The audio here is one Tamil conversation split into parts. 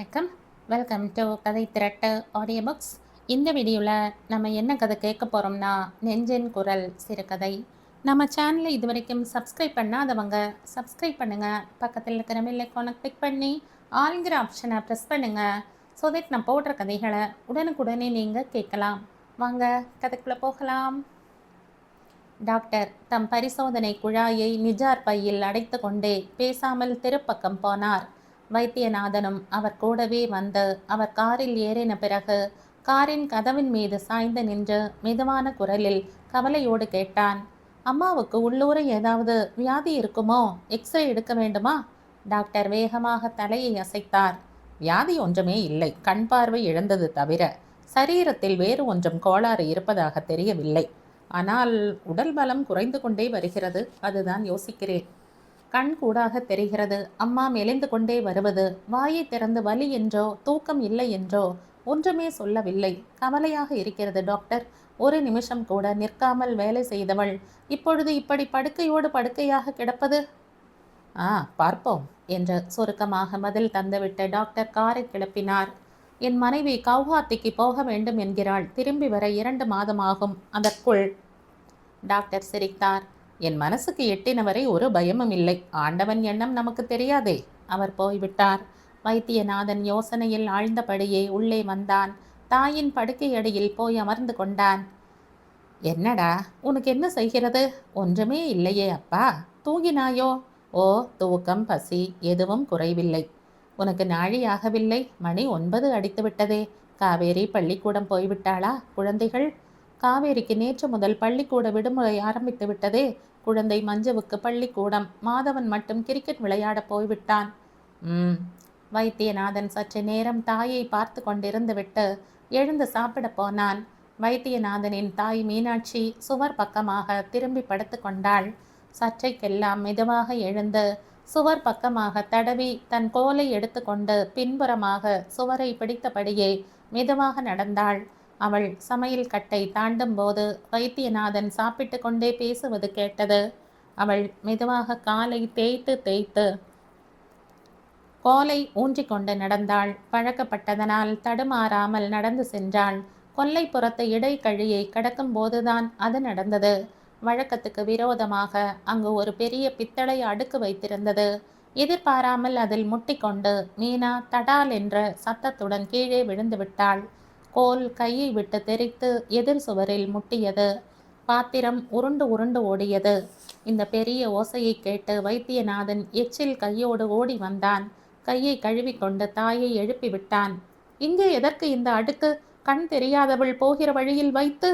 வணக்கம். வெல்கம் டு கதை திரட்டு ஆடியோ புக்ஸ். இந்த வீடியோவில் நம்ம என்ன கதை கேட்க போகிறோம்னா, நெஞ்சின் குரல் சிறுகதை. நம்ம சேனலை இது வரைக்கும் சப்ஸ்கிரைப் பண்ணாதவங்க சப்ஸ்கிரைப் பண்ணுங்கள். பக்கத்தில் இருக்கிற பெல் ஐகானை கிளிக் பண்ணி ஆல்ங்கிற ஆப்ஷனை ப்ரெஸ் பண்ணுங்கள். ஸோ தட் நான் போடுற கதைகளை உடனுக்குடனே நீங்கள் கேட்கலாம். வாங்க கதைக்குள்ளே போகலாம். டாக்டர் தம் பரிசோதனை குழாயை நிஜார் பையில் அடைத்து கொண்டே பேசாமல் திருப்பக்கம் போனார். வைத்தியநாதனும் அவர் கூடவே வந்து அவர் காரில் ஏறின பிறகு காரின் கதவின் மீது சாய்ந்து நின்று மெதுவான குரலில் கவலையோடு கேட்டான். அம்மாவுக்கு உள்ளூர ஏதாவது வியாதி இருக்குமோ? எக்ஸ்ரே எடுக்க வேண்டுமா? டாக்டர் வேகமாக தலையை அசைத்தார். வியாதி ஒன்றுமே இல்லை, கண் பார்வை இழந்தது தவிர சரீரத்தில் வேறு ஒன்றும் கோளாறு இருப்பதாக தெரியவில்லை. ஆனால் உடல் பலம் குறைந்து கொண்டே வருகிறது, அதுதான் யோசிக்கிறேன். கண் கூடாக தெரிகிறது. அம்மா மெலிந்து கொண்டே வருவது. வாயை திறந்து வலி என்றோ தூக்கம் இல்லை என்றோ ஒன்றுமே சொல்லவில்லை. கவலையாக இருக்கிறது டாக்டர். ஒரு நிமிஷம் கூட நிற்காமல் வேலை செய்தவள் இப்பொழுது இப்படி படுக்கையோடு படுக்கையாக கிடப்பது. பார்ப்போம் என்று சுருக்கமாக பதில் தந்துவிட்டு டாக்டர் காரை கிளப்பினார். என் மனைவி கவுஹாத்திக்கு போக வேண்டும் என்கிறாள். திரும்பி வர 2 மாதமாகும். அதற்குள். டாக்டர் சிரித்தார். என் மனசுக்கு எட்டினவரை ஒரு பயமும் இல்லை. ஆண்டவன் எண்ணம் நமக்கு தெரியாதே. அவர் போய்விட்டார். வைத்தியநாதன் யோசனையில் ஆழ்ந்தபடியே உள்ளே வந்தான். தாயின் படுக்கையடியில் போய் அமர்ந்து கொண்டான். என்னடா, உனக்கு என்ன செய்கிறது? ஒன்றுமே இல்லையே அப்பா. தூங்கினாயோ? ஓ, தூக்கம் பசி எதுவும் குறைவில்லை. உனக்கு நாழியாகவில்லை. மணி 9 அடித்து விட்டதே. காவேரி பள்ளிக்கூடம் போய்விட்டாளா? குழந்தைகள்? காவேரிக்கு நேற்று முதல் பள்ளிக்கூட விடுமுறை ஆரம்பித்து விட்டதே. குழந்தை மஞ்சுவுக்கு பள்ளிக்கூடம். மாதவன் மட்டும் கிரிக்கெட் விளையாட போய்விட்டான். வைத்தியநாதன் சற்று நேரம் தாயை பார்த்து கொண்டிருந்து விட்டு எழுந்து சாப்பிட போனான். வைத்தியநாதனின் தாய் மீனாட்சி சுவர் பக்கமாக திரும்பி படுத்து கொண்டாள். சற்றைக்கெல்லாம் மெதுவாக எழுந்து சுவர் பக்கமாக தடவி தன் கோலை எடுத்துக்கொண்டு பின்புறமாக சுவரை பிடித்தபடியே மெதுவாக நடந்தாள். அவள் சமையல் கட்டை தாண்டும் போது வைத்தியநாதன் சாப்பிட்டு கொண்டே பேசுவது கேட்டது. அவள் மெதுவாக காலை தேய்த்து தேய்த்து கோலை ஊன்றிக்கொண்டு நடந்தாள். பழக்கப்பட்டதனால் தடுமாறாமல் நடந்து சென்றாள். கொல்லைப்புறத்து இடைக்கழியை கடக்கும் போதுதான் அது நடந்தது. வழக்கத்துக்கு விரோதமாக அங்கு ஒரு பெரிய பித்தளை அடுக்கு வைத்திருந்தது. எதிர்பாராமல் அதில் முட்டிக்கொண்டு மீனா தடால் என்ற சத்தத்துடன் கீழே விழுந்து விட்டாள். கோல் கையை விட்டு தெரித்து எதிர் சுவரில் முட்டியது. பாத்திரம் உருண்டு உருண்டு ஓடியது. இந்த பெரிய ஓசையை கேட்டு வைத்தியநாதன் எச்சில் கையோடு ஓடி வந்தான். கையை கழுவிக்கொண்டு தாயை எழுப்பிவிட்டான். இங்கே எதற்கு இந்த அடுக்கு? கண் தெரியாதவள் போகிற வழியில் வைத்து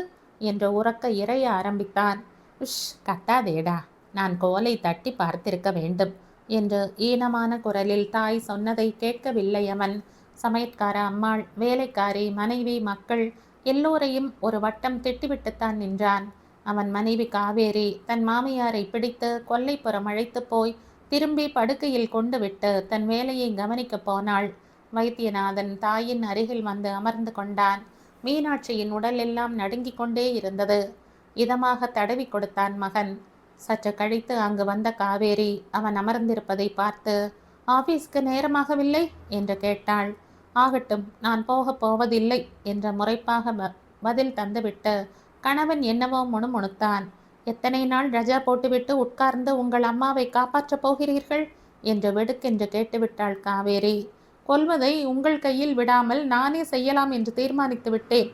என்று உறக்க இறைய ஆரம்பித்தான். கட்டாதேடா, நான் கோலை தட்டி பார்த்திருக்க வேண்டும் என்று ஈனமான குரலில் தாய் சொன்னதை கேட்கவில்லை அவன். சமையற்கார அம்மாள், வேலைக்காரி, மனைவி, மக்கள் எல்லோரையும் ஒரு வட்டம் திட்டிவிட்டுத்தான் நின்றான். அவன் மனைவி காவேரி தன் மாமியாரை பிடித்து கொல்லைப்புறம் அழைத்து போய் திரும்பி படுக்கையில் கொண்டு விட்டு தன் வேலையை கவனிக்கப் போனாள். வைத்தியநாதன் தாயின் அருகில் வந்து அமர்ந்து கொண்டான். மீனாட்சியின் உடல் எல்லாம் நடுங்கிக் கொண்டே இருந்தது. இதமாக தடவி கொடுத்தான் மகன். சற்று கழித்து அங்கு வந்த காவேரி அவன் அமர்ந்திருப்பதை பார்த்து, ஆபீஸ்க்கு நேரமாகவில்லை என்று கேட்டாள். ஆகட்டும், நான் போவதில்லை என்ற முறைப்பாக பதில் தந்துவிட்டு கணவன் என்னவோ முணுமுணுத்தான். எத்தனை நாள் ரஜா போட்டுவிட்டு உட்கார்ந்து உங்கள் அம்மாவை காப்பாற்றப் போகிறீர்கள் என்று வெடுக்கென்று கேட்டுவிட்டாள் காவேரி. கொல்வதை உங்கள் கையில் விடாமல் நானே செய்யலாம் என்று தீர்மானித்து விட்டேன்.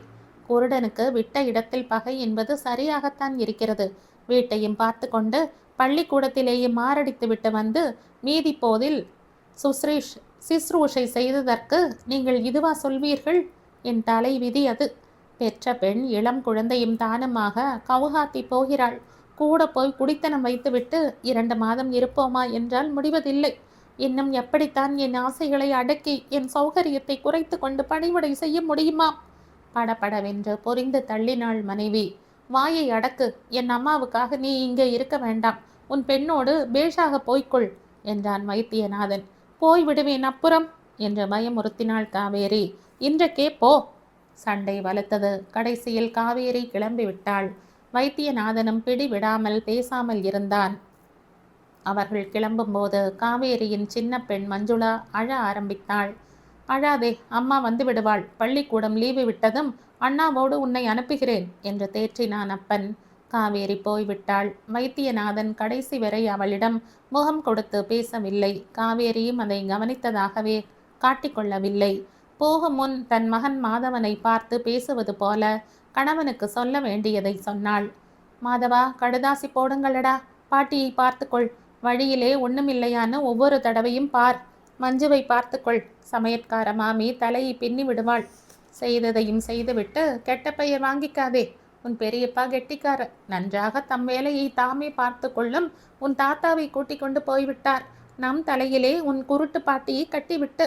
குருடனுக்கு விட்ட இடத்தில் பகை என்பது சரியாகத்தான் இருக்கிறது. வீட்டையும் பார்த்து கொண்டு பள்ளிக்கூடத்திலேயே மாரடித்து விட்டு வந்து மீதி போதில் சிஸ்ரூஷை செய்ததற்கு நீங்கள் இதுவா சொல்வீர்கள்? என் தலை விதி அது. பெற்ற பெண் இளம் குழந்தையும் தானுமாக கவுஹாத்தி போகிறாள். கூட போய் குடித்தனம் வைத்துவிட்டு 2 மாதம் இருப்போமா என்றால் முடிவதில்லை. இன்னும் எப்படித்தான் என் ஆசைகளை அடக்கி என் சௌகரியத்தை குறைத்து கொண்டு பணிவிடை செய்ய முடியுமா? படபடவென்று பொறிந்து தள்ளினாள் மனைவி. வாயை அடக்கு. என் அம்மாவுக்காக நீ இங்கே இருக்க வேண்டாம். உன் பெண்ணோடு பேஷாக போய்க்கொள் என்றான் வைத்தியநாதன். போய்விடுவேன் அப்புறம் என்று பயமுறுத்தினாள் காவேரி. இன்றைக்கே போ. சண்டை வலுத்தது. கடைசியில் காவேரி கிளம்பி விட்டாள். வைத்தியநாதனும் பிடிவிடாமல் பேசாமல் இருந்தான். அவர்கள் கிளம்பும்போது காவேரியின் சின்ன பெண் மஞ்சுளா அழ ஆரம்பித்தாள். அழாதே, அம்மா வந்து விடுவாள். பள்ளிக்கூடம் லீவு விட்டதும் அண்ணாவோடு உன்னை அனுப்புகிறேன் என்று தேற்றினான் அப்பன். காவேரி போய்விட்டாள். வைத்தியநாதன் கடைசி வரை அவளிடம் முகம் கொடுத்து பேசவில்லை. காவேரியும் அதை கவனித்ததாகவே காட்டிக்கொள்ளவில்லை. போகும் முன் தன் மகன் மாதவனை பார்த்து பேசுவது போல கணவனுக்கு சொல்ல வேண்டியதை சொன்னாள். மாதவா, கடுதாசி போடுங்களடா, பாட்டியை பார்த்துக்கொள். வழியிலே ஒண்ணுமில்லையான்னு ஒவ்வொரு தடவையும் பார். மஞ்சுவை பார்த்துக்கொள். சமையற்கார மாமி தலையை பின்னி விடுவாள். செய்ததையும் செய்துவிட்டு கெட்ட பெயர் வாங்கிக்காதே. உன் பெரியப்பா கெட்டிக்காரர். நன்றாக தம் வேலையை தாமே பார்த்து கொள்ளும் உன் தாத்தாவை கூட்டிக் கொண்டு போய்விட்டார். நம் தலையிலே உன் குருட்டு பாட்டியை கட்டிவிட்டு.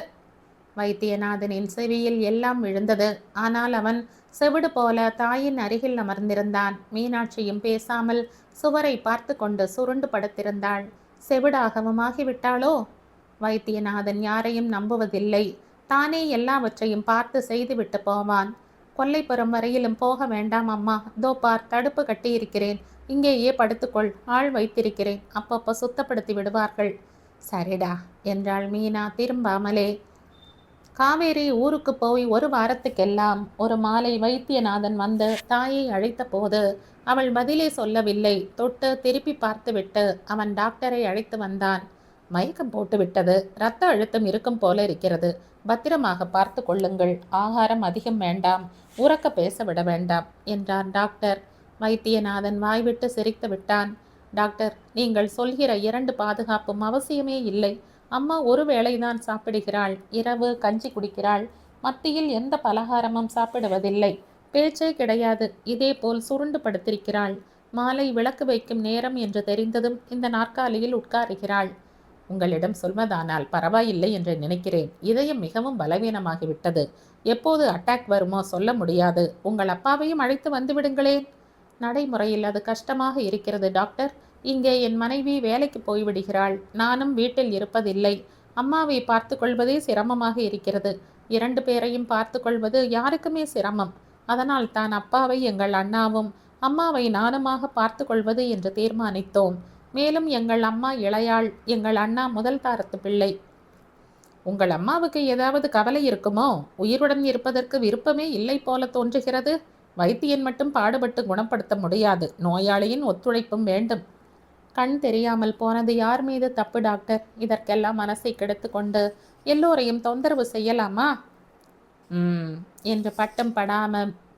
வைத்தியநாதனின் செவியில் எல்லாம் விழுந்தது. ஆனால் அவன் செவிடு போல தாயின் அருகில் அமர்ந்திருந்தான். மீனாட்சியும் பேசாமல் சுவரை பார்த்து கொண்டு சுருண்டு படுத்திருந்தாள். செவிடாகவும் ஆகிவிட்டாளோ? வைத்தியநாதன் யாரையும் நம்புவதில்லை. தானே எல்லாவற்றையும் பார்த்து செய்துவிட்டு போவான். கொல்லைப்புறம் வரையிலும் போக வேண்டாம் அம்மா. தோ பார், தடுப்பு கட்டியிருக்கிறேன். இங்கேயே படுத்துக்கொள். ஆள் வைத்திருக்கிறேன். அப்பப்போ சுத்தப்படுத்தி விடுவார்கள். சரிடா என்றாள் மீனா திரும்பாமலே. காவேரி ஊருக்கு போய் ஒரு வாரத்துக்கெல்லாம் ஒரு மாலை வைத்தியநாதன் வந்து தாயை அழைத்த போது அவள் பதிலே சொல்லவில்லை. தொட்டு திருப்பி பார்த்துவிட்டு அவன் டாக்டரை அழைத்து வந்தான். மயக்கம் போட்டு விட்டது. இரத்த அழுத்தம் இருக்கும் போல இருக்கிறது. பத்திரமாக பார்த்து கொள்ளுங்கள். ஆகாரம் அதிகம் வேண்டாம். உறக்க பேச விட வேண்டாம் என்றார் டாக்டர். வைத்தியநாதன் வாய்விட்டு சிரித்து விட்டான். டாக்டர், நீங்கள் சொல்கிற 2 பாதுகாப்பும் அவசியமே இல்லை. அம்மா ஒரு வேளைதான் சாப்பிடுகிறாள். இரவு கஞ்சி குடிக்கிறாள். மத்தியில் எந்த பலகாரமும் சாப்பிடுவதில்லை. பேச்சே கிடையாது. இதே போல் சுருண்டு படுத்திருக்கிறாள். மாலை விளக்கு வைக்கும் நேரம் என்று தெரிந்ததும் இந்த நாற்காலியில் உட்காருகிறாள். உங்களிடம் சொல்வதானால் பரவாயில்லை என்று நினைக்கிறேன். இதயம் மிகவும் பலவீனமாகிவிட்டது. எப்போது அட்டாக் வருமோ சொல்ல முடியாது. உங்கள் அப்பாவையும் அழைத்து வந்து விடுங்களேன். நடைமுறையில் அது கஷ்டமாக இருக்கிறது டாக்டர். இங்கே என் மனைவி வேலைக்கு போய்விடுகிறாள். நானும் வீட்டில் இருப்பதில்லை. அம்மாவை பார்த்து கொள்வதே சிரமமாக இருக்கிறது. 2 பேரையும் பார்த்து கொள்வது யாருக்குமே சிரமம். அதனால் தான் அப்பாவை எங்கள் அண்ணாவும் அம்மாவை நானுமாக பார்த்து கொள்வது என்று தீர்மானித்தோம். மேலும் எங்கள் அம்மா இளையாள். எங்கள் அண்ணா முதல் தாரத்து பிள்ளை. உங்கள் அம்மாவுக்கு ஏதாவது கவலை இருக்குமோ? உயிருடன் இருப்பதற்கு விருப்பமே இல்லை போல தோன்றுகிறது. வைத்தியன் மட்டும் பாடுபட்டு குணப்படுத்த முடியாது. நோயாளியின் ஒத்துழைப்பும் வேண்டும். கண் தெரியாமல் போனது யார் மீது தப்பு டாக்டர்? இதற்கெல்லாம் மனசை கெடுத்து கொண்டு எல்லோரையும் தொந்தரவு செய்யலாமா? என்று பட்டம்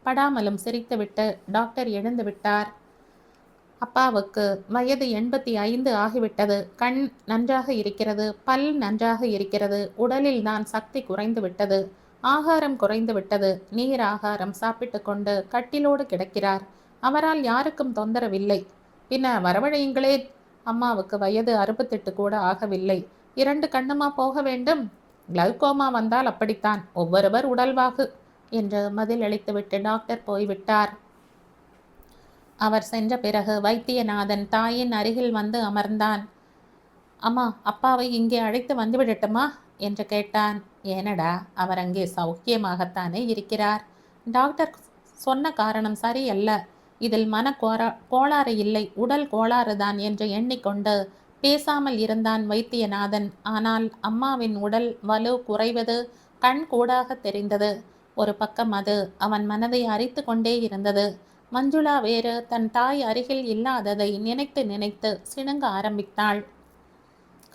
படாமலும் சிரித்துவிட்டு டாக்டர் எழுந்து விட்டார். அப்பாவுக்கு வயது 85 ஆகிவிட்டது. கண் நன்றாக இருக்கிறது. பல் நன்றாக இருக்கிறது. உடலில் தான் சக்தி குறைந்து விட்டது. ஆகாரம் குறைந்து விட்டது. நீர் ஆகாரம் சாப்பிட்டு கொண்டு கட்டிலோடு கிடக்கிறார். அவரால் யாருக்கும் தொந்தரவில்லை. பின்ன வரவழையுங்களே. அம்மாவுக்கு வயது 68 கூட ஆகவில்லை. 2 கண்ணுமா போக வேண்டும்? கிளவுகோமா வந்தால் அப்படித்தான். ஒவ்வொருவர் உடல்வாகு என்று பதிலளித்துவிட்டு டாக்டர் போய்விட்டார். அவர் சென்ற பிறகு வைத்தியநாதன் தாயின் அருகில் வந்து அமர்ந்தான். அம்மா, அப்பாவை இங்கே அழைத்து வந்து விடட்டுமா என்று கேட்டான். ஏனடா, அவர் அங்கே சௌக்கியமாகத்தானே இருக்கிறார். டாக்டர் சொன்ன காரணம் சரியல்ல. இதில் கோளாறு இல்லை, உடல் கோளாறுதான் என்று எண்ணிக்கொண்டு பேசாமல் இருந்தான் வைத்தியநாதன். ஆனால் அம்மாவின் உடல் வலு குறைவது கண் கூடாக தெரிந்தது. ஒரு பக்கம் அது அவன் மனதை அரித்து கொண்டே இருந்தது. மஞ்சுளா வேறு தன் தாய் அருகில் இல்லாததை நினைத்து நினைத்து சிணுங்க ஆரம்பித்தாள்.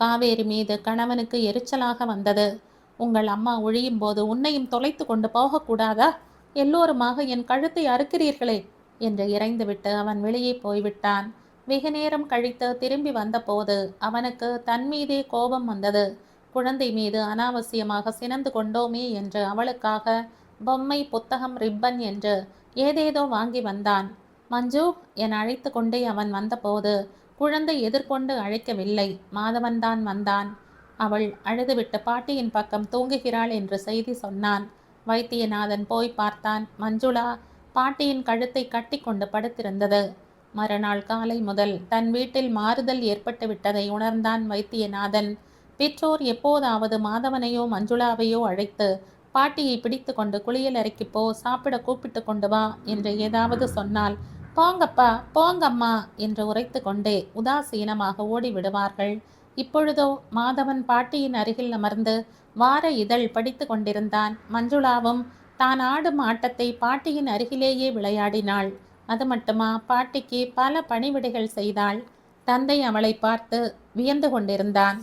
காவேரி மீது கணவனுக்கு எரிச்சலாக வந்தது. உங்கள் அம்மா ஒழியும் போது உன்னையும் தொலைத்து கொண்டு போகக்கூடாதா? எல்லோருமாக என் கழுத்தை அறுக்கிறீர்களே என்று இறைந்துவிட்டு அவன் வெளியே போய்விட்டான். வெகு நேரம் கழித்து திரும்பி வந்தபோது அவனுக்கு தன் மீதே கோபம் வந்தது. குழந்தை மீது அனாவசியமாக சினந்து கொண்டோமே என்று அவளுக்காக பொம்மை, புத்தகம், ரிப்பன் என்று ஏதேதோ வாங்கி வந்தான். மஞ்சு என அழைத்து கொண்டே அவன் வந்தபோது குழந்தை எதிர்கொண்டு அழைக்கவில்லை. மாதவன்தான் வந்தான். அவள் அழுதுவிட்டு பாட்டியின் பக்கம் தூங்குகிறாள் என்று செய்தி சொன்னான். வைத்தியநாதன் போய் பார்த்தான். மஞ்சுளா பாட்டியின் கழுத்தை கட்டி கொண்டு படுத்திருந்தது. மறுநாள் காலை முதல் தன் வீட்டில் மாறுதல் ஏற்பட்டு விட்டதை உணர்ந்தான் வைத்தியநாதன். பெற்றோர் எப்போதாவது மாதவனையோ மஞ்சுளாவையோ அழைத்து பாட்டியை பிடித்து கொண்டு குளியல் அறைக்கு போ, சாப்பிட கூப்பிட்டு கொண்டு வா என்று ஏதாவது சொன்னால், போங்கப்பா போங்கம்மா என்று உரைத்து கொண்டே உதாசீனமாக ஓடி விடுவார்கள். இப்பொழுதோ மாதவன் பாட்டியின் அருகில் அமர்ந்து வார இதழ் படித்து கொண்டிருந்தான். மஞ்சுளாவும் தான் ஆடும் ஆட்டத்தை பாட்டியின் அருகிலேயே விளையாடினாள். அது மட்டுமா, பாட்டிக்கு பல பணிவிடைகள் செய்தாள். தந்தை அவளை பார்த்து வியந்து கொண்டிருந்தான்.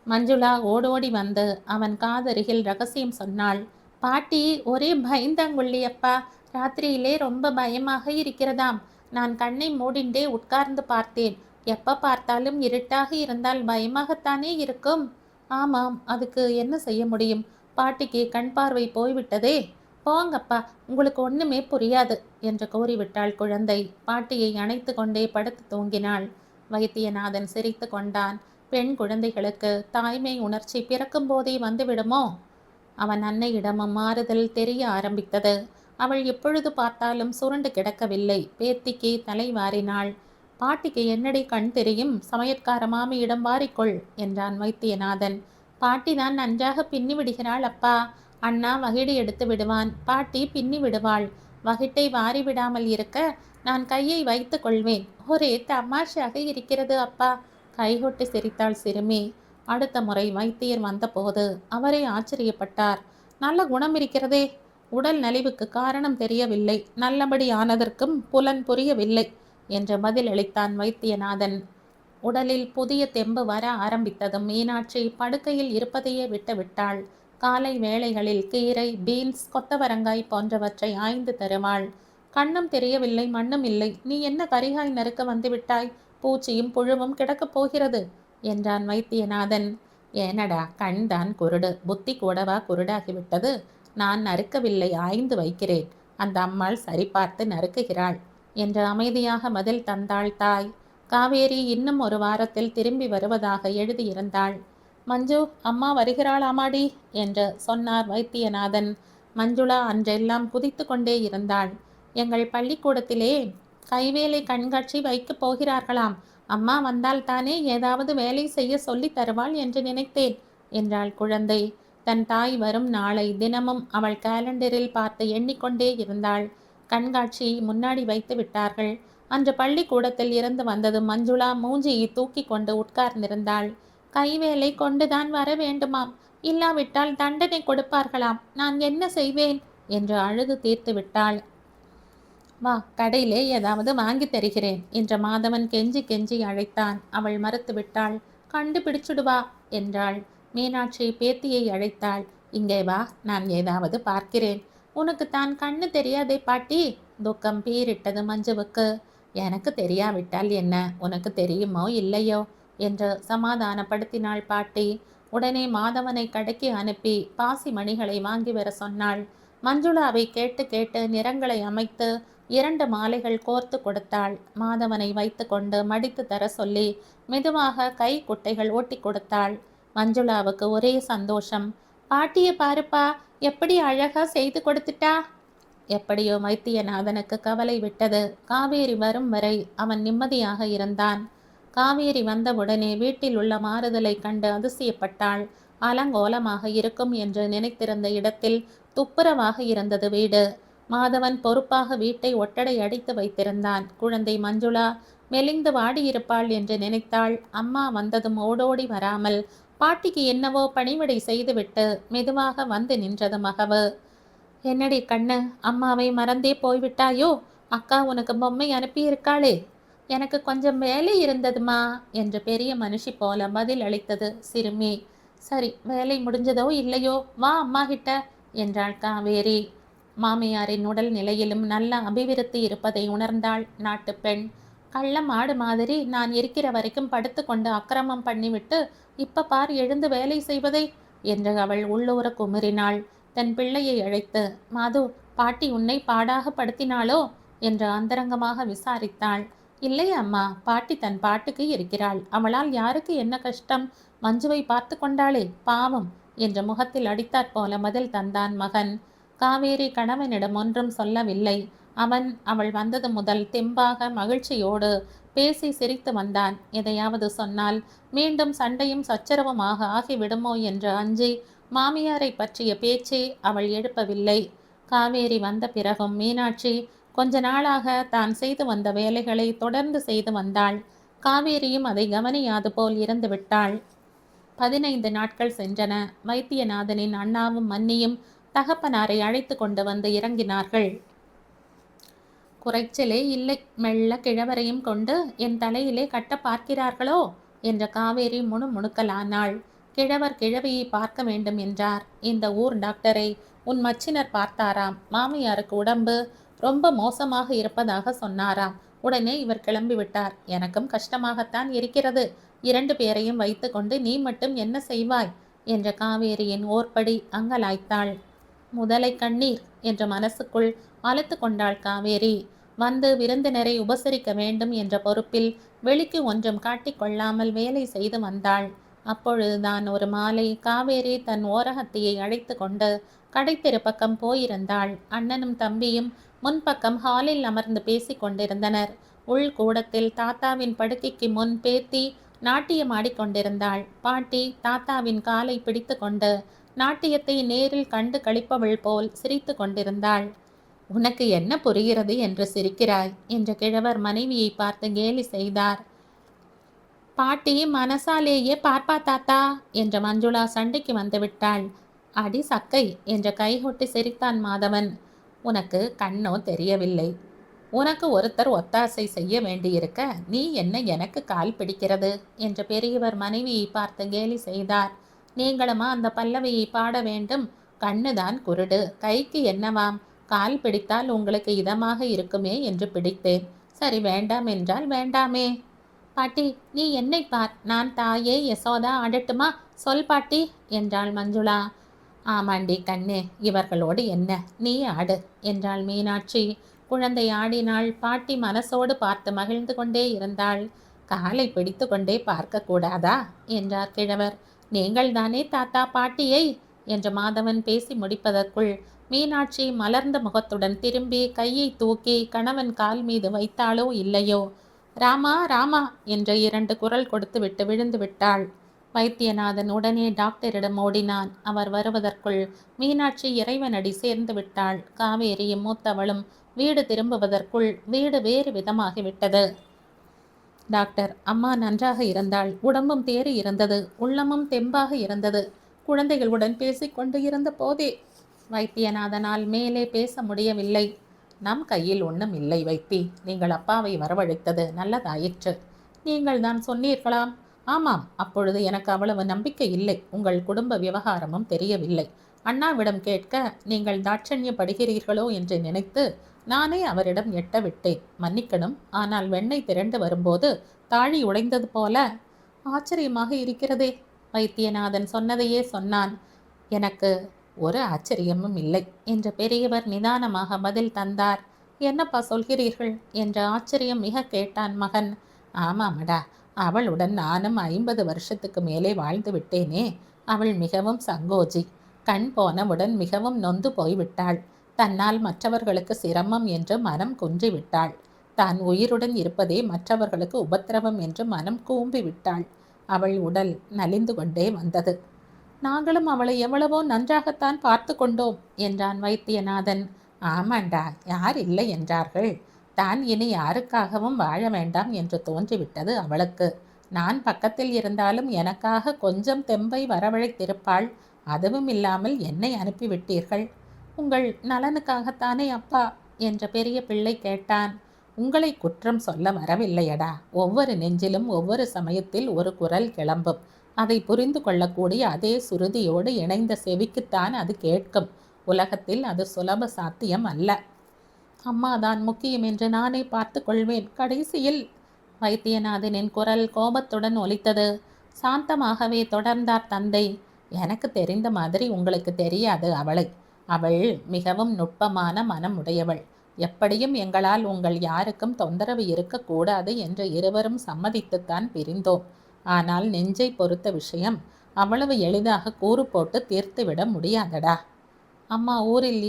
மஞ்சுளா ஓடோடி வந்து அவன் காதருகில் ரகசியம் சொன்னாள். பாட்டி, ஒரே பயந்தாங்குள்ளி அப்பா. ராத்திரியிலே ரொம்ப பயமாக இருக்கிறதாம். நான் கண்ணை மூடிண்டே உட்கார்ந்து பார்த்தேன். எப்ப பார்த்தாலும் இருட்டாக இருந்தால் பயமாகத்தானே இருக்கும். ஆமாம், அதுக்கு என்ன செய்ய முடியும்? பாட்டிக்கு கண் பார்வை போய்விட்டதே. போங்கப்பா, உங்களுக்கு ஒண்ணுமே புரியாது என்று கூறிவிட்டாள் குழந்தை. பாட்டியை அணைத்து கொண்டே படுத்து தூங்கினாள். வைத்தியநாதன் சிரித்து கொண்டான். பெண் குழந்தைகளுக்கு தாய்மை உணர்ச்சி பிறக்கும் போதே வந்துவிடுமோ? அவன் அன்னையிடமும் மாறுதல் தெரிய ஆரம்பித்தது. அவள் எப்பொழுது பார்த்தாலும் சுருண்டு கிடக்கவில்லை. பேத்திக்கு தலை வாரினாள். பாட்டிக்கு என்னடி கண் தெரியும்? சமையற்கார மாமியிடம் வாரிக்கொள் என்றான் வைத்தியநாதன். பாட்டிதான் நன்றாக பின்னி விடுகிறாள் அப்பா. அண்ணா வகிடு எடுத்து விடுவான், பாட்டி பின்னி விடுவாள். வகிட்டை வாரி விடாமல் இருக்க நான் கையை வைத்து கொள்வேன். ஒரே தமாஷாக இருக்கிறது அப்பா. கைகொட்டி சிரித்தாள் சிறுமி. அடுத்த முறை வைத்தியர் வந்தபோது அவரே ஆச்சரியப்பட்டார். நல்ல குணம் இருக்கிறதே. உடல் நலிவுக்கு காரணம் தெரியவில்லை, நல்லபடி ஆனதற்கும் புலன் புரியவில்லை என்று பதில் அளித்தான் வைத்தியநாதன். உடலில் புதிய தெம்பு வர ஆரம்பித்ததும் மீனாட்சி படுக்கையில் இருப்பதையே விட்டுவிட்டாள். காலை வேளைகளில் கீரை, பீன்ஸ், கொத்தவரங்காய் போன்றவற்றை ஆய்ந்து தருவாள். கண்ணும் தெரியவில்லை, மண்ணும் இல்லை. நீ என்ன கரிகாய் நறுக்க வந்துவிட்டாய்? பூச்சியும் புழுவும் கிடக்கப் போகிறது என்றான் வைத்தியநாதன். ஏனடா, கண் தான் குருடு, புத்தி கூடவா குருடாகிவிட்டது? நான் நறுக்கவில்லை, ஆய்ந்து வைக்கிறேன். அந்த அம்மாள் சரிபார்த்து நறுக்குகிறாள் என்று அமைதியாக பதில் தந்தாள் தாய். காவேரி இன்னும் ஒரு வாரத்தில் திரும்பி வருவதாக எழுதியிருந்தாள். மஞ்சு, அம்மா வருகிறாளாமாடி என்று சொன்னார் வைத்தியநாதன். மஞ்சுளா அன்றெல்லாம் குதித்து கொண்டே இருந்தாள். எங்கள் பள்ளிக்கூடத்திலே கைவேலை கண்காட்சி வைக்கப் போகிறார்களாம். அம்மா வந்தால் தானே ஏதாவது வேலை செய்ய சொல்லி தருவாள் என்று நினைத்தேன் என்றாள் குழந்தை. தன் தாய் வரும் நாளை தினமும் அவள் கேலண்டரில் பார்த்து எண்ணிக்கொண்டே இருந்தாள். கண்காட்சி முன்னாடி வைத்து விட்டார்கள். அன்று பள்ளிக்கூடத்தில் இருந்து வந்ததும் மஞ்சுளா மூஞ்சியை தூக்கி கொண்டு உட்கார்ந்திருந்தாள். கைவேலை கொண்டுதான் வர வேண்டுமாம், இல்லாவிட்டால் தண்டனை கொடுப்பார்களாம். நான் என்ன செய்வேன் என்று அழுது தீர்த்து விட்டாள். வா, கடையிலே ஏதாவது வாங்கி தருகிறேன் என்று மாதவன் கெஞ்சி கெஞ்சி அழைத்தான். அவள் மறுத்து விட்டாள். கண்டுபிடிச்சுடுவா என்றாள். மீனாட்சி பேத்தியை அழைத்தாள். இங்கே வா, நான் ஏதாவது பார்க்கிறேன். உனக்கு தான் கண்ணு தெரியாதே பாட்டி. துக்கம் பீரிட்டது மஞ்சுவுக்கு. எனக்கு தெரியாவிட்டால் என்ன, உனக்கு தெரியுமோ இல்லையோ என்று சமாதானப்படுத்தினாள் பாட்டி. உடனே மாதவனை கடைக்கு அனுப்பி பாசி மணிகளை வாங்கி வர சொன்னாள். மஞ்சுளாவை கேட்டு கேட்டு நிறங்களை அமைத்து 2 மாலைகள் கோர்த்து கொடுத்தாள். மாதவனை வைத்து கொண்டு மடித்து தர சொல்லி மெதுவாக கை குட்டைகள் ஓட்டி கொடுத்தாள். மஞ்சுளாவுக்கு ஒரே சந்தோஷம். பாட்டியை பாருப்பா, எப்படி அழகா செய்து கொடுத்துட்டா. எப்படியோ வைத்தியநாதனுக்கு கவலை விட்டது. காவேரி வரும் வரை அவன் நிம்மதியாக இருந்தான். காவேரி வந்தவுடனே வீட்டில் உள்ள மாறுதலை கண்டு அதிசயப்பட்டாள். அலங்கோலமாக இருக்கும் என்று நினைத்திருந்த இடத்தில் துப்புரவாக இருந்தது வீடு. மாதவன் பொறுப்பாக வீட்டை ஒட்டடை அடித்து வைத்திருந்தான். குழந்தை மஞ்சுளா மெலிந்து வாடியிருப்பாள் என்று நினைத்தாள். அம்மா வந்ததும் ஓடோடி வராமல் பாட்டிக்கு என்னவோ பணிவிடை செய்துவிட்டு மெதுவாக வந்து நின்றது மகவு. என்னடி கண்ணு, அம்மாவை மறந்தே போய்விட்டாயோ? அக்கா உனக்கு பொம்மை அனுப்பியிருக்காளே. எனக்கு கொஞ்சம் வேலை இருந்ததுமா என்று பெரிய மனுஷி போல பதில் அளித்தது சிறுமி. சரி, வேலை முடிஞ்சதோ இல்லையோ, வா அம்மா கிட்ட என்றாள் காவேரி. மாமியாரின் உடல் நிலையிலும் நல்ல அபிவிருத்தி இருப்பதை உணர்ந்தாள் நாட்டு பெண். கள்ள மாடு மாதிரி நான் இருக்கிற வரைக்கும் படுத்து கொண்டு அக்கிரமம் பண்ணிவிட்டு இப்ப பார் எழுந்து வேலை செய்வதை என்று அவள் உள்ளூர குமுறினாள். தன் பிள்ளையை அழைத்து, மாது, பாட்டி உன்னை பாடாக படுத்தினாளோ என்று அந்தரங்கமாக விசாரித்தாள். இல்லை அம்மா, பாட்டி தன் பாட்டுக்கு இருக்கிறாள். அவளால் யாருக்கு என்ன கஷ்டம்? மஞ்சுவை பார்த்து கொண்டாளே, பாவம் என்று முகத்தில் அடித்தாற்போல பதில் தந்தான் மகன். காவேரி கணவனிடம் ஒன்றும் சொல்லவில்லை. அவன் அவள் வந்தது முதல் தெம்பாக மகிழ்ச்சியோடு பேசி சிரித்து வந்தான். எதையாவது சொன்னால் மீண்டும் சண்டையும் சச்சரவுமாக ஆகிவிடுமோ என்று அஞ்சி மாமியாரை பற்றிய பேச்சே அவள் எழுப்பவில்லை. காவேரி வந்த பிறகும் மீனாட்சி கொஞ்ச நாளாக தான் செய்து வந்த வேலைகளை தொடர்ந்து செய்து வந்தாள். காவேரியும் அதை கவனியாது போல் இருந்து விட்டாள். 15 நாட்கள் சென்றன. வைத்தியநாதனின் அண்ணாவும் மன்னியும் தகப்பனாரை அழைத்து கொண்டு வந்து இறங்கினார்கள். குறைச்சலே இல்லை, மெல்ல கிழவரையும் கொண்டு என் தலையிலே கட்ட பார்க்கிறார்களோ என்ற காவேரி முணுமுணுக்கலானாள். கிழவர் கிழவியை பார்க்க வேண்டும் என்றார். இந்த ஊர் டாக்டரை உன் மச்சினர் பார்த்தாராம். மாமியாருக்கு உடம்பு ரொம்ப மோசமாக இருப்பதாக சொன்னாராம். உடனே இவர் கிளம்பி விட்டார். எனக்கும் கஷ்டமாகத்தான் இருக்கிறது. 2 பேரையும் வைத்து கொண்டு நீ மட்டும் என்ன செய்வாய் என்ற காவேரியின் ஓர்படி அங்கலாய்த்தாள். முதலை கண்ணீர் என்ற மனசுக்குள் அழுத்து கொண்டாள் காவேரி. வந்து விருந்தினரை உபசரிக்க வேண்டும் என்ற பொறுப்பில் வெளிக்கு ஒன்றும் காட்டிக்கொள்ளாமல் வேலை செய்து வந்தாள். அப்பொழுதுதான் ஒரு மாலை காவேரி தன் ஓரகத்தியை அழைத்து கொண்டு கடைத்தெரு பக்கம் போயிருந்தாள். அண்ணனும் தம்பியும் முன்பக்கம் ஹாலில் அமர்ந்து பேசிக் கொண்டிருந்தனர். உள்கூடத்தில் தாத்தாவின் படுக்கைக்கு முன் பேத்தி நாட்டியம் ஆடிக்கொண்டிருந்தாள். பாட்டி தாத்தாவின் காலை பிடித்து கொண்டு நாட்டியத்தை நேரில் கண்டு களிப்பவள் போல் சிரித்து கொண்டிருந்தாள். உனக்கு என்ன புரிகிறது என்று சிரிக்கிறாய் என்ற கிழவர் மனைவியை பார்த்து கேலி செய்தார். பாட்டி மனசாலேயே பார்ப்பா தாத்தா என்ற மஞ்சுளா சண்டைக்கு வந்து விட்டாள். அடி சக்கை என்ற கைகொட்டி சிரித்தான் மாதவன். உனக்கு கண்ணோ தெரியவில்லை. உனக்கு ஒருத்தர் ஒத்தாசை செய்ய வேண்டியிருக்க நீ என்ன எனக்கு கால் பிடிக்கிறது என்ற பெரியவர் மனைவியை பார்த்து கேலி செய்தார். நீங்களுமா அந்த பல்லவியை பாட வேண்டும்? கண்ணுதான் குருடு, கைக்கு என்னவாம்? கால் பிடித்தால் உங்களுக்கு இதமாக இருக்குமே என்று பிடித்தேன். சரி, வேண்டாம் என்றால் வேண்டாமே. பாட்டி, நீ என்னை பார், நான் தாயே யசோதா ஆடட்டுமா? சொல் பாட்டி என்றாள் மஞ்சுளா. ஆமாண்டி கண்ணே, இவர்களோடு என்ன, நீ ஆடு என்றாள் மீனாட்சி. குழந்தை ஆடினாள். பாட்டி மனசோடு பார்த்து மகிழ்ந்து கொண்டே இருந்தாள். காலை பிடித்து கொண்டே பார்க்க கூடாதா என்றார் கிழவர். நீங்கள் தானே தாத்தா பாட்டியை என்று மாதவன் பேசி முடிப்பதற்குள் மீனாட்சி மலர்ந்த முகத்துடன் திரும்பி கையை தூக்கி கணவன் கால் மீது வைத்தாளோ இல்லையோ, ராமா ராமா என்ற 2 குரல் கொடுத்துவிட்டு விழுந்து விட்டாள். வைத்தியநாதன் உடனே டாக்டரிடம் ஓடினான். அவர் வருவதற்குள் மீனாட்சி இறைவனடி சேர்ந்து விட்டாள். காவேரியும் மூத்தவளும் வீடு திரும்புவதற்குள் வீடு வேறு விதமாகிவிட்டது. டாக்டர், அம்மா நன்றாக இருந்தாள். உடம்பும் தேறி இருந்தது, உள்ளமும் தெம்பாக இருந்தது. குழந்தைகளுடன் பேசிக்கொண்டு இருந்த போதே வைத்தியநாதனால் மேலே பேச முடியவில்லை. நம் கையில் ஒன்றும் இல்லை வைத்தி. நீங்கள் அப்பாவை வரவழைத்தது நல்லதாயிற்று. நீங்கள் தான் சொன்னீர்களாம். ஆமாம், அப்பொழுது எனக்கு அவ்வளவு நம்பிக்கை இல்லை. உங்கள் குடும்ப விவகாரமும் தெரியவில்லை. அண்ணாவிடம் கேட்க நீங்கள் தாட்சண்யப்படுகிறீர்களோ என்று நினைத்து நானே அவரிடம் எட்ட விட்டேன். மன்னிக்கணும். ஆனால் வெண்ணெய் திரண்டு வரும்போது தாழி உடைந்தது போல ஆச்சரியமாக இருக்கிறதே. வைத்தியநாதன் சொன்னதையே சொன்னான். எனக்கு ஒரு ஆச்சரியமும் இல்லை என்ற பெரியவர் நிதானமாக பதில் தந்தார். என்னப்பா சொல்கிறீர்கள் என்ற ஆச்சரியம் மிக கேட்டான் மகன். ஆமாமடா, அவளுடன் நானும் 50 வருஷத்துக்கு மேலே வாழ்ந்து விட்டேனே. அவள் மிகவும் சங்கோஜி. கண் போனவுடன் மிகவும் நொந்து போய்விட்டாள். தன்னால் மற்றவர்களுக்கு சிரமம் என்று மனம் குன்றி விட்டாள். தான் உயிருடன் இருப்பதே மற்றவர்களுக்கு உபத்திரவம் என்று மனம் கூம்பி விட்டாள். அவள் உடல் நலிந்து கொண்டே வந்தது. நாங்களும் அவளை எவ்வளவோ நன்றாகத்தான் பார்த்து கொண்டோம் என்றான் வைத்தியநாதன். ஆமாண்டா, யார் இல்லை என்றார்கள்? தான் இனி யாருக்காகவும் வாழ வேண்டாம் என்று தோன்றிவிட்டது அவளுக்கு. நான் பக்கத்தில் இருந்தாலும் எனக்காக கொஞ்சம் தெம்பை வரவழைத்திருப்பாள். அதுவும் இல்லாமல் என்னை அனுப்பிவிட்டீர்கள். உங்கள் நலனுக்காகத்தானே அப்பா என்ற பெரிய பிள்ளை கேட்டான். உங்களை குற்றம் சொல்ல வரவில்லையடா. ஒவ்வொரு நெஞ்சிலும் ஒவ்வொரு சமயத்தில் ஒரு குரல் கிளம்பும். அதை புரிந்து கொள்ளக்கூடிய அதே சுருதியோடு இணைந்த செவிக்குத்தான் அது கேட்கும். உலகத்தில் அது சுலப சாத்தியம் அல்ல. அம்மாதான் முக்கியம் என்று நானே பார்த்து கொள்வேன். கடைசியில் வைத்தியநாதனின் குரல் கோபத்துடன் ஒலித்தது. சாந்தமாகவே தொடர்ந்தார் தந்தை. எனக்கு தெரிந்த மாதிரி உங்களுக்கு தெரியாது அவளை. அவள் மிகவும் நுட்பமான மனம் உடையவள். எப்படியும் எங்களால் உங்கள் யாருக்கும் தொந்தரவு இருக்கக்கூடாது என்று இருவரும் சம்மதித்துத்தான் பிரிந்தோம். ஆனால் நெஞ்சை பொறுத்த விஷயம் அவ்வளவு எளிதாக கூறு போட்டு தீர்த்துவிட முடியாதடா. அம்மா ஊரில்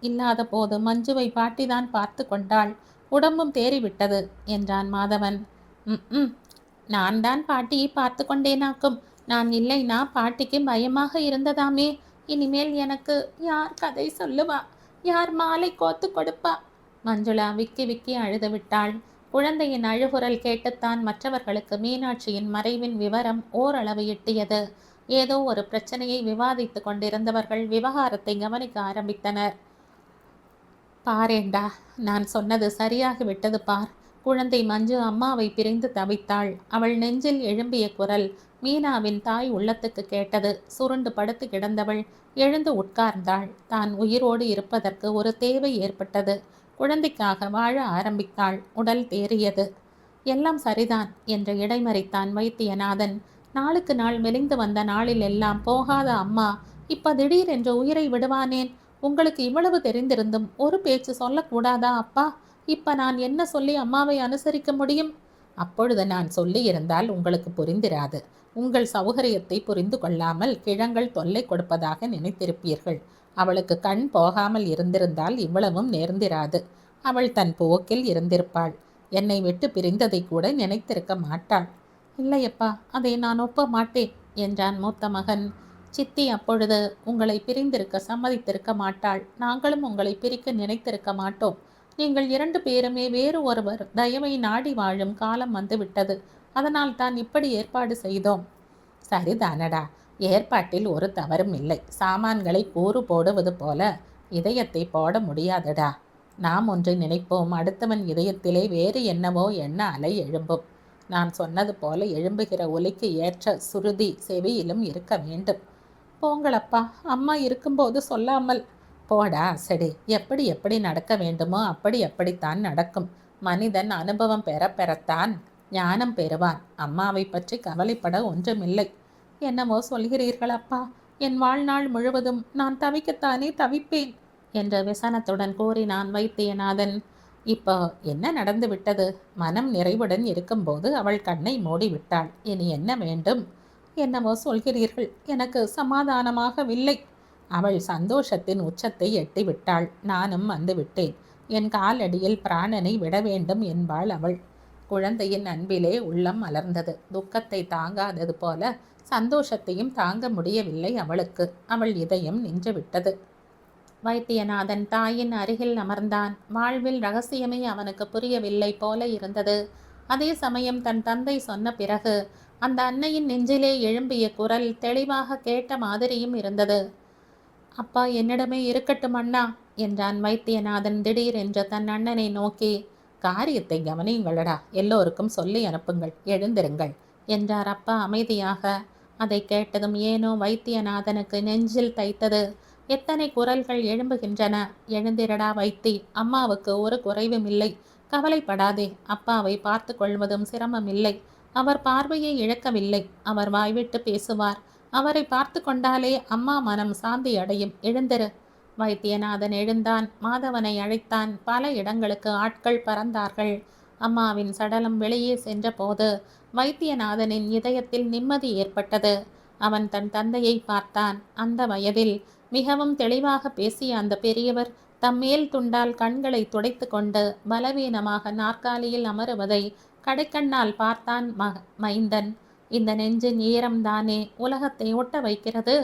இல்லாத போது மஞ்சுவை பாட்டிதான் பார்த்து கொண்டாள். உடம்பும் தேறிவிட்டது என்றான் மாதவன். நான் தான் பாட்டியை பார்த்து கொண்டேனாக்கும். நான் இல்லைனா பாட்டிக்கு பயமாக இருந்ததாமே. இனிமேல் எனக்கு யார் கதை சொல்லுவா? யார் மாலை கோத்து கொடுப்பா? மஞ்சுளா விக்கி விக்கி அழுது விட்டாள். குழந்தையின் அழுகுரல் கேட்டுத்தான் மற்றவர்களுக்கு மீனாட்சியின் மறைவின் விவரம் ஓரளவு எட்டியது. ஏதோ ஒரு பிரச்சனையை விவாதித்து கொண்டிருந்தவர்கள் விவகாரத்தை கவனிக்க ஆரம்பித்தனர். பாரேண்டா, நான் சொன்னது சரியாகி விட்டது பார். குழந்தை மஞ்சு அம்மாவை பிரிந்து தவித்தாள். அவள் நெஞ்சில் எழும்பிய குரல் மீனாவின் தாய் உள்ளத்துக்கு கேட்டது. சுருண்டு படுத்து கிடந்தவள் எழுந்து உட்கார்ந்தாள். தான் உயிரோடு இருப்பதற்கு ஒரு தேவை ஏற்பட்டது. குழந்தைக்காக வாழ ஆரம்பித்தாள். உடல் தேறியது. எல்லாம் சரிதான் என்று இடைமறித்தான் வைத்தியநாதன். நாளுக்கு நாள் மெலிந்து வந்த நாளில் எல்லாம் போகாத அம்மா இப்ப திடீரென்று உயிரை விடுவானேன்? உங்களுக்கு இவ்வளவு தெரிந்திருந்தும் ஒரு பேச்சு சொல்லக்கூடாதா அப்பா? இப்ப நான் என்ன சொல்லி அம்மாவை அனுசரிக்க முடியும்? அப்பொழுது நான் சொல்லி இருந்தால் உங்களுக்கு புரிந்திராது. உங்கள் சௌகரியத்தை புரிந்து கொள்ளாமல் கிழங்கள் தொல்லை கொடுப்பதாக நினைத்திருப்பீர்கள். அவளுக்கு கண் போகாமல் இருந்திருந்தால் இவ்வளவும் நேர்ந்திராது. அவள் தன் போக்கில் இருந்திருப்பாள். என்னை விட்டு பிரிந்ததை கூட நினைத்திருக்க மாட்டாள். இல்லையப்பா, அதை நான் ஒப்ப மாட்டேன் என்றான் மூத்த மகன். சித்தி அப்பொழுது உங்களை பிரிந்திருக்க சம்மதித்திருக்க மாட்டாள். நாங்களும் உங்களை பிரிக்க நினைத்திருக்க மாட்டோம். நீங்கள் 2 பேருமே வேறு ஒருவர் தயவை நாடி வாழும் காலம் வந்துவிட்டது. அதனால் தான் இப்படி ஏற்பாடு செய்தோம். சரிதானடா, ஏற்பாட்டில் ஒரு தவறும் இல்லை. சாமான்களை கூறு போடுவது போல இதயத்தை போட முடியாதடா. நாம் ஒன்றை நினைப்போம், அடுத்தவன் இதயத்திலே வேறு என்னவோ எண்ண அலை எழும்பும். நான் சொன்னது போல எழும்புகிற ஒலிக்கு ஏற்ற சுருதி செவியிலும் இருக்க வேண்டும். போங்களப்பா, அம்மா இருக்கும்போது சொல்லாமல். போடா சரி, எப்படி எப்படி நடக்க வேண்டுமோ அப்படி அப்படித்தான் நடக்கும். மனிதன் அனுபவம் பெற பெறத்தான் ஞானம் பெறுவான். அம்மாவை பற்றி கவலைப்பட ஒன்றுமில்லை. என்னமோ சொல்கிறீர்கள் அப்பா. என் வாழ்நாள் முழுவதும் நான் தவிக்கத்தானே தவிப்பேன் என்ற விசனத்துடன் கூறினான் வைத்தியநாதன். இப்போ என்ன நடந்து விட்டது? மனம் நிறைவுடன் இருக்கும்போது அவள் கண்ணை மூடிவிட்டாள். இனி என்ன வேண்டும்? என்னவோ சொல்கிறீர்கள், எனக்கு சமாதானமாகவில்லை. அவள் சந்தோஷத்தின் உச்சத்தை எட்டிவிட்டாள். நானும் வந்துவிட்டேன். என் காலடியில் பிராணனை விட வேண்டும் என்பாள் அவள். குழந்தையின் அன்பிலே உள்ளம் மலர்ந்தது. துக்கத்தை தாங்காதது போல சந்தோஷத்தையும் தாங்க முடியவில்லை அவளுக்கு. அவள் இதயம் நின்றுவிட்டது. வைத்தியநாதன் தாயின் அருகில் அமர்ந்தான். வாழ்வில் ரகசியமே அவனுக்கு புரியவில்லை போல இருந்தது. அதே சமயம் தன் தந்தை சொன்ன பிறகு அந்த அன்னையின் நெஞ்சிலே எழும்பிய குரல் தெளிவாக கேட்ட மாதிரியும் இருந்தது. அப்பா என்னிடமே இருக்கட்டும் அண்ணா என்றான் வைத்தியநாதன் திடீரென்று தன் அண்ணனை நோக்கி. காரியத்தை கவனியுங்களடா, எல்லோருக்கும் சொல்லி அனுப்புங்கள், எழுந்திருங்கள் என்றார் அப்பா அமைதியாக. அதை கேட்டதும் ஏனோ வைத்தியநாதனுக்கு நெஞ்சில் தைத்தது. எத்தனை குரல்கள் எழும்புகின்றன. எழுந்திரடா வைத்தி, அம்மாவுக்கு ஒரு குறைவும் இல்லை. கவலைப்படாதே. அப்பாவை பார்த்து கொள்வதும் சிரமமில்லை. அவர் பார்வையை இழக்கவில்லை. அவர் வாய்விட்டு பேசுவார். அவரை பார்த்து கொண்டாலே அம்மா மனம் சாந்தி அடையும். எழுந்திரு. வைத்தியநாதன் எழுந்தான். மாதவனை அழைத்தான். பல இடங்களுக்கு ஆட்கள் பறந்தார்கள். அம்மாவின் சடலம் வெளியே சென்ற போது வைத்தியநாதனின் இதயத்தில் நிம்மதி ஏற்பட்டது. அவன் தன் தந்தையை பார்த்தான். அந்த வயதில் மிகவும் தெளிவாக பேசிய அந்த பெரியவர் தம்மேல் துண்டால் கண்களை துடைத்து கொண்டு பலவீனமாக நாற்காலியில் அமருவதை கடைக்கண்ணால் பார்த்தான் மைந்தன். இந்த நெஞ்சின் ஈரம்தானே உலகத்தை ஒட்ட வைக்கிறது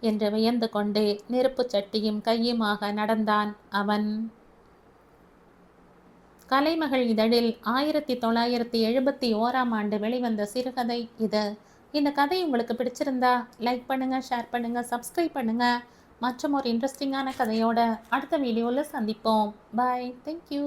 என்று வியந்து கொண்டே நெருப்பு சட்டியும் கையுமாக நடந்தான் அவன். கலைமகள் இதழில் 1971ஆம் ஆண்டு வெளிவந்த சிறுகதை இது. இந்த கதை உங்களுக்கு பிடிச்சிருந்தா லைக் பண்ணுங்கள், ஷேர் பண்ணுங்கள், சப்ஸ்கிரைப் பண்ணுங்கள். மற்றும் ஒரு இன்ட்ரெஸ்டிங்கான கதையோட அடுத்த வீடியோவில் சந்திப்போம். பாய். தேங்க்யூ.